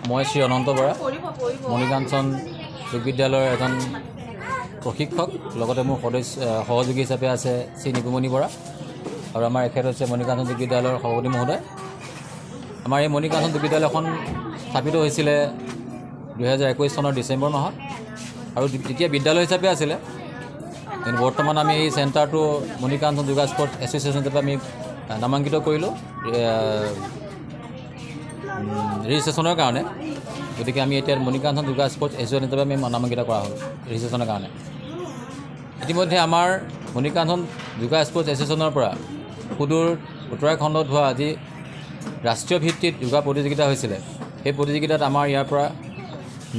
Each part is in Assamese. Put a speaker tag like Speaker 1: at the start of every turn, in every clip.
Speaker 1: মই শ্ৰী অনন্ত বৰা মণিকাঞ্চন যোগ বিদ্যালয়ৰ এজন প্ৰশিক্ষক লগতে মোৰ সহযোগী হিচাপে আছে শ্ৰী নিকুমণি বৰা আৰু আমাৰ এখেত হৈছে মণিকাঞ্চন যোগ বিদ্যালয়ৰ সভাপতি মহোদয়। আমাৰ এই মণিকাঞ্চন যোগ বিদ্যালয়খন স্থাপিত হৈছিলে 2021 চনৰ ডিচেম্বৰ মাহত আৰু তেতিয়া বিদ্যালয় হিচাপে আছিলে, কিন্তু বৰ্তমান আমি এই চেণ্টাৰটো মণিকাঞ্চন যোগা স্পৰ্টছ এছ'চিয়েশ্যন হিচাপে আমি নামাঙ্কিত কৰিলোঁ ৰেজিষ্ট্ৰেশ্যনৰ কাৰণে। গতিকে আমি এতিয়া মণিকাঞ্চন যোগা স্পৰ্টছ এছ'চিয়েশ্যন হিচাপে আমি নামাঙ্কিত কৰা হ'ল ৰেজিষ্ট্ৰেশ্যনৰ কাৰণে। ইতিমধ্যে আমাৰ মণিকাঞ্চন যোগা স্পৰ্টছ এছ'চিয়েশ্যনৰ পৰা সুদূৰ উত্তৰাখণ্ডত হোৱা আজি ৰাষ্ট্ৰীয় ভিত্তিত যোগা প্ৰতিযোগিতা হৈছিলে। সেই প্ৰতিযোগিতাত আমাৰ ইয়াৰ পৰা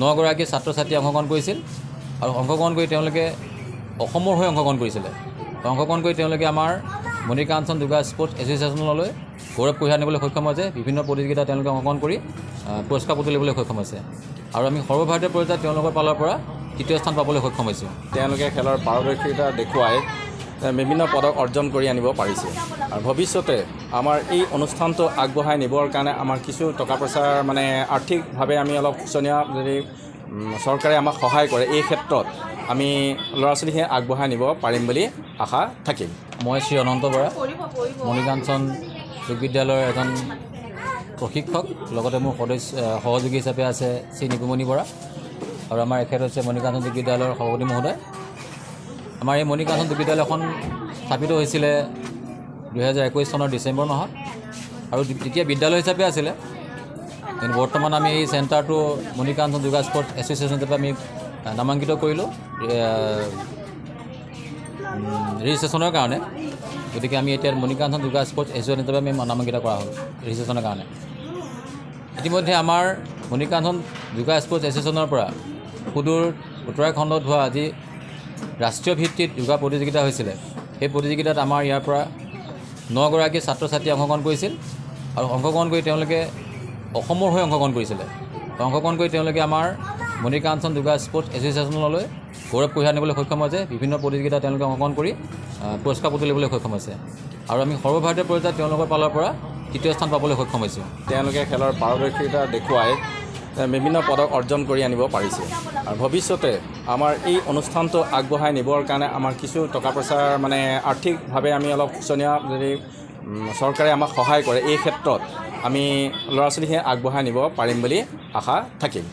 Speaker 1: 9 গৰাকী ছাত্ৰ ছাত্ৰী অংশগ্ৰহণ কৰিছিল আৰু অংশগ্ৰহণ কৰি তেওঁলোকে অসমৰ হৈ অংশগ্ৰহণ কৰিছিলে। অংশগ্ৰহণ কৰি তেওঁলোকে আমাৰ মণিকাঞ্চন যোগা স্পৰ্টছ এছ'চিয়েশ্যনলৈ গৌৰৱ কঢ়িয়াই আনিবলৈ সক্ষম হৈছে। বিভিন্ন প্ৰতিযোগিতাত তেওঁলোকে অংশগ্ৰহণ কৰি পুৰস্কাৰ তুলিবলৈ সক্ষম হৈছে আৰু আমি সৰ্বভাৰতীয় পৰ্যায়ত তেওঁলোকৰ ফালৰ পৰা তৃতীয় স্থান পাবলৈ সক্ষম হৈছোঁ।
Speaker 2: তেওঁলোকে খেলৰ পাৰদৰ্শিতা দেখুৱাই বিভিন্ন পদক অৰ্জন কৰি আনিব পাৰিছে আৰু ভৱিষ্যতে আমাৰ এই অনুষ্ঠানটো আগবঢ়াই নিবৰ কাৰণে আমাৰ কিছু টকা পইচাৰ আৰ্থিকভাৱে আমি অলপ শোচনীয় যদি চৰকাৰে আমাক সহায় কৰে, এই ক্ষেত্ৰত আমি ল'ৰা ছোৱালীখিনি আগবঢ়াই নিব পাৰিম বুলি আশা থাকিল।
Speaker 1: মই শ্ৰী অনন্ত বৰা মণিকাঞ্চন যোগ বিদ্যালয়ৰ এজন প্ৰশিক্ষক লগতে মোৰ সহযোগী হিচাপে আছে শ্ৰী নিকুমণি বৰা আৰু আমাৰ এখেত হৈছে মণিকাঞ্চন যোগ বিদ্যালয়ৰ সভাপতি মহোদয়। আমাৰ এই মণিকাঞ্চন যোগ বিদ্যালয়খন স্থাপিত হৈছিলে 2021 চনৰ ডিচেম্বৰ মাহত আৰু তেতিয়া বিদ্যালয় হিচাপে আছিলে, কিন্তু বৰ্তমান আমি এই চেণ্টাৰটো মণিকাঞ্চন যোগা স্পৰ্টছ এছ'চিয়েশ্যন হিচাপে আমি নামাঙ্কিত কৰিলোঁ ৰেজিষ্ট্ৰেশ্যনৰ কাৰণে। গতিকে আমি এতিয়া মণিকাঞ্চন যোগা স্পৰ্টছ এছ'চিয়েশ্যন হিচাপে আমি নামাঙ্কিত কৰা হ'ল ৰেজিষ্ট্ৰেশ্যনৰ কাৰণে। ইতিমধ্যে আমাৰ মণিকাঞ্চন যোগা স্পৰ্টছ এছ'চিয়েশ্যনৰ পৰা সুদূৰ উত্তৰাখণ্ডত হোৱা আজি ৰাষ্ট্ৰীয় ভিত্তিত যোগা প্ৰতিযোগিতা হৈছিলে। সেই প্ৰতিযোগিতাত আমাৰ ইয়াৰ পৰা 9 গৰাকী ছাত্ৰ ছাত্ৰী অংশগ্ৰহণ কৰিছিল আৰু অংশগ্ৰহণ কৰি তেওঁলোকে অসমৰ হৈ অংশগ্ৰহণ কৰিছিলে। অংশগ্ৰহণ কৰি তেওঁলোকে আমাৰ মণিকাঞ্চন যোগা স্পৰ্টছ এছ'চিয়েশ্যনলৈ গৌৰৱ কঢ়িয়াই আনিবলৈ সক্ষম হৈছে। বিভিন্ন প্ৰতিযোগিতাত তেওঁলোকে অংশগ্ৰহণ কৰি পুৰস্কাৰ তুলিবলৈ সক্ষম হৈছে আৰু আমি সৰ্বভাৰতীয় পৰ্যায়ত তেওঁলোকৰ ফালৰ পৰা তৃতীয় স্থান পাবলৈ সক্ষম হৈছোঁ।
Speaker 2: তেওঁলোকে খেলৰ পাৰদৰ্শিতা দেখুৱাই বিভিন্ন পদক অৰ্জন কৰি আনিব পাৰিছে আৰু ভৱিষ্যতে আমাৰ এই অনুষ্ঠানটো আগবঢ়াই নিবৰ কাৰণে আমাৰ কিছু টকা পইচাৰ আৰ্থিকভাৱে আমি অলপ শোচনীয় যদি চৰকাৰে আমাক সহায় কৰে, এই ক্ষেত্ৰত আমি ল'ৰা ছোৱালীখিনি আগবঢ়াই নিব পাৰিম বুলি আশা থাকিল।